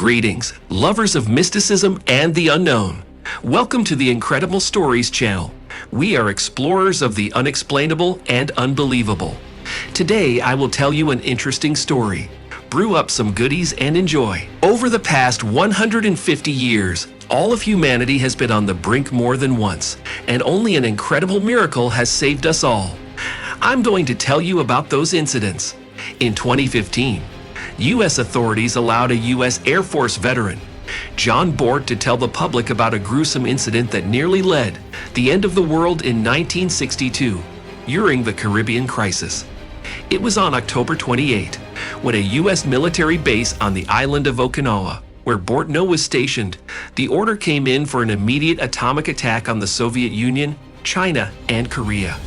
Greetings, lovers of mysticism and the unknown. Welcome to the Incredible Stories channel. We are explorers of the unexplainable and unbelievable. Today, I will tell you an interesting story. Brew up some goodies and enjoy. Over the past 150 years, all of humanity has been on the brink more than once, and only an incredible miracle has saved us all. I'm going to tell you about those incidents. In 2015, U.S. authorities allowed a U.S. Air Force veteran, John Bortn, to tell the public about a gruesome incident that nearly led the end of the world in 1962, during the Caribbean crisis. It was on October 28, when a U.S. military base on the island of Okinawa, where Bortneau was stationed, the order came in for an immediate atomic attack on the Soviet Union, China, and Korea.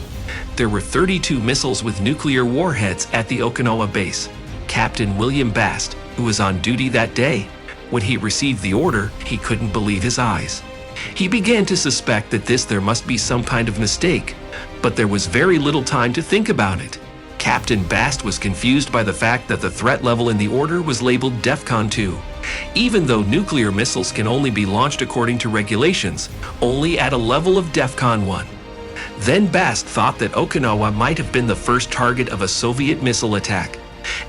There were 32 missiles with nuclear warheads at the Okinawa base. Captain William Bast, who was on duty that day, when he received the order, he couldn't believe his eyes. He began to suspect that there must be some kind of mistake, but there was very little time to think about it. Captain Bast was confused by the fact that the threat level in the order was labeled DEFCON 2, even though nuclear missiles can only be launched according to regulations, only at a level of DEFCON 1. Then Bast thought that Okinawa might have been the first target of a Soviet missile attack,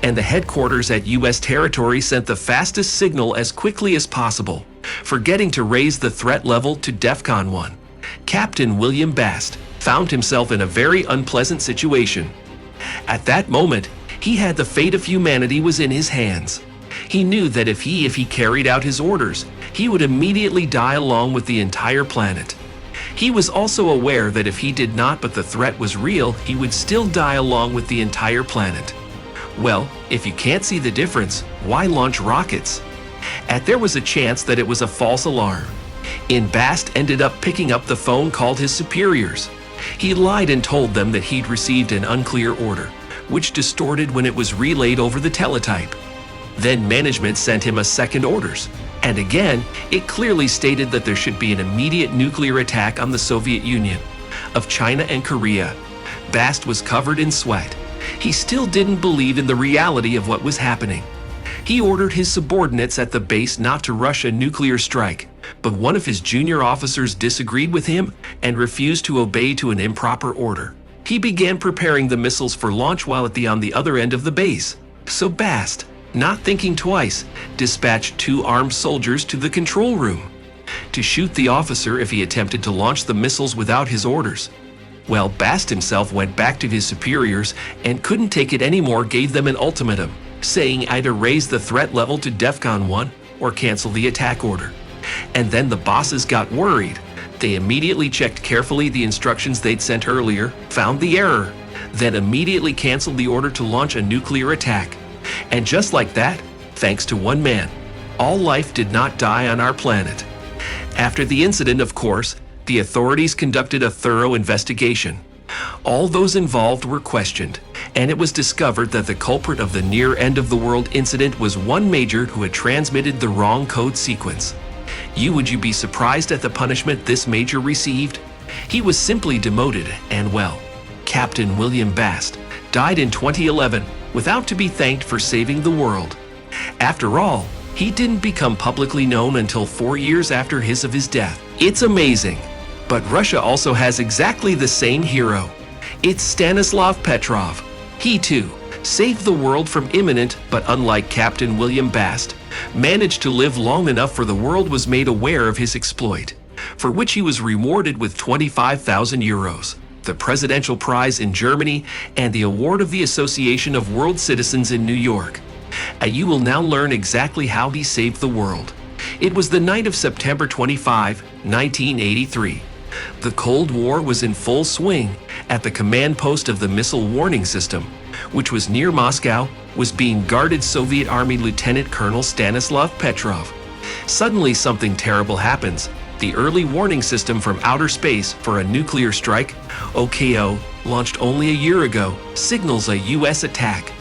and the headquarters at U.S. territory sent the fastest signal as quickly as possible, forgetting to raise the threat level to DEFCON 1. Captain William Bast found himself in a very unpleasant situation. At that moment, he had the fate of humanity was in his hands. He knew that if he carried out his orders, he would immediately die along with the entire planet. He was also aware that if he did not, but the threat was real, he would still die along with the entire planet. Well, if you can't see the difference, why launch rockets? There was a chance that it was a false alarm. Bast ended up picking up the phone, called his superiors. He lied and told them that he'd received an unclear order, which distorted when it was relayed over the teletype. Then management sent him a second orders, and again, it clearly stated that there should be an immediate nuclear attack on the Soviet Union, of China and Korea. Bast was covered in sweat. He still didn't believe in the reality of what was happening. He ordered his subordinates at the base not to rush a nuclear strike, but one of his junior officers disagreed with him and refused to obey to an improper order. He began preparing the missiles for launch while on the other end of the base. So Bast, not thinking twice, dispatched 2 armed soldiers to the control room to shoot the officer if he attempted to launch the missiles without his orders. Well, Bast himself went back to his superiors and couldn't take it anymore, gave them an ultimatum, saying either raise the threat level to DEFCON 1 or cancel the attack order. And then the bosses got worried. They immediately checked carefully the instructions they'd sent earlier, found the error, then immediately canceled the order to launch a nuclear attack. And just like that, thanks to one man, all life did not die on our planet. After the incident, of course, the authorities conducted a thorough investigation. All those involved were questioned, and it was discovered that the culprit of the near end of the world incident was one major who had transmitted the wrong code sequence. Would you be surprised at the punishment this major received? He was simply demoted, and well, Captain William Bast died in 2011 without to be thanked for saving the world. After all, he didn't become publicly known until 4 years after his death. It's amazing. But Russia also has exactly the same hero. It's Stanislav Petrov. He too saved the world from imminent, but unlike Captain William Bast, managed to live long enough for the world was made aware of his exploit, for which he was rewarded with 25,000 euros, the Presidential Prize in Germany, and the award of the Association of World Citizens in New York. You will now learn exactly how he saved the world. It was the night of September 25, 1983. The Cold War was in full swing. At the command post of the missile warning system, which was near Moscow, was being guarded Soviet Army Lieutenant Colonel Stanislav Petrov. Suddenly something terrible happens. The early warning system from outer space for a nuclear strike, OKO, launched only a year ago, signals a U.S. attack.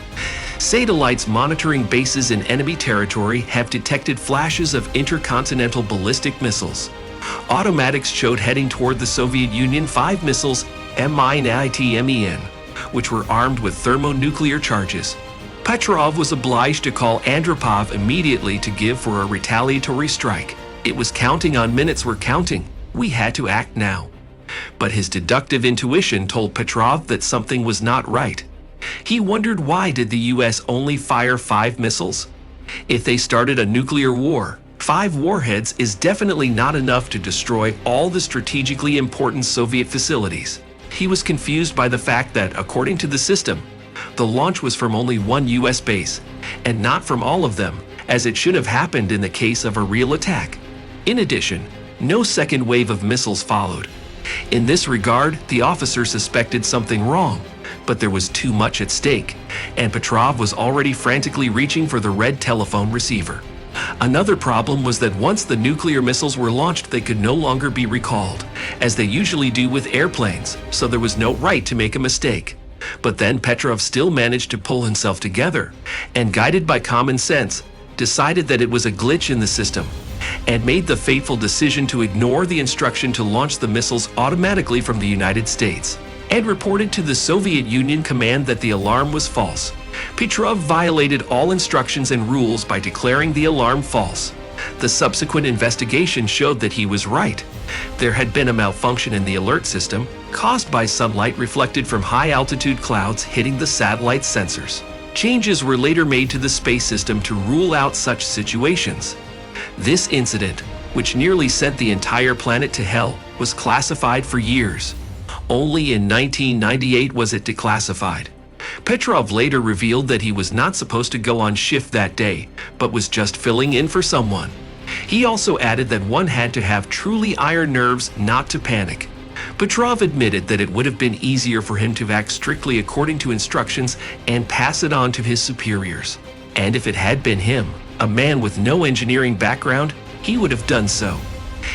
Satellites monitoring bases in enemy territory have detected flashes of intercontinental ballistic missiles. Automatics showed heading toward the Soviet Union 5 missiles MINITMEN, which were armed with thermonuclear charges. Petrov was obliged to call Andropov immediately to give for a retaliatory strike. It was counting on minutes were counting. We had to act now. But his deductive intuition told Petrov that something was not right. He wondered, why did the US only fire 5 missiles? If they started a nuclear war, 5 warheads is definitely not enough to destroy all the strategically important Soviet facilities. He was confused by the fact that, according to the system, the launch was from only one US base, and not from all of them, as it should have happened in the case of a real attack. In addition, no second wave of missiles followed. In this regard, the officer suspected something wrong, but there was too much at stake, and Petrov was already frantically reaching for the red telephone receiver. Another problem was that once the nuclear missiles were launched, they could no longer be recalled, as they usually do with airplanes, so there was no right to make a mistake. But then Petrov still managed to pull himself together, and guided by common sense, decided that it was a glitch in the system, and made the fateful decision to ignore the instruction to launch the missiles automatically from the United States, and reported to the Soviet Union command that the alarm was false. Petrov violated all instructions and rules by declaring the alarm false. The subsequent investigation showed that he was right. There had been a malfunction in the alert system, caused by sunlight reflected from high-altitude clouds hitting the satellite sensors. Changes were later made to the space system to rule out such situations. This incident, which nearly sent the entire planet to hell, was classified for years. Only in 1998 was it declassified. Petrov later revealed that he was not supposed to go on shift that day, but was just filling in for someone. He also added that one had to have truly iron nerves not to panic. Petrov admitted that it would have been easier for him to act strictly according to instructions and pass it on to his superiors. And if it had been him, a man with no engineering background, he would have done so.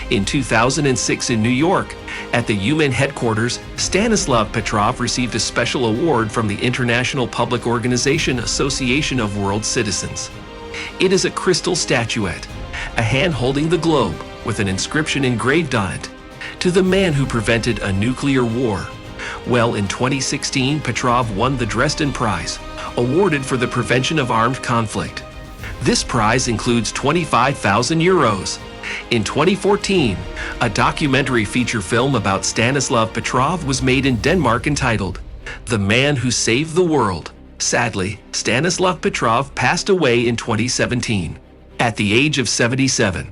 In 2006 in New York, at the UN headquarters, Stanislav Petrov received a special award from the International Public Organization Association of World Citizens. It is a crystal statuette, a hand holding the globe with an inscription engraved on it, "To the man who prevented a nuclear war." Well, in 2016, Petrov won the Dresden Prize, awarded for the prevention of armed conflict. This prize includes 25,000 euros. In 2014, a documentary feature film about Stanislav Petrov was made in Denmark entitled "The Man Who Saved the World." Sadly, Stanislav Petrov passed away in 2017, at the age of 77.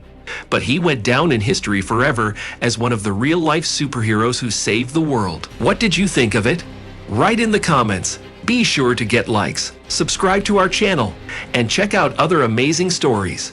But he went down in history forever as one of the real-life superheroes who saved the world. What did you think of it? Write in the comments. Be sure to get likes, subscribe to our channel, and check out other amazing stories.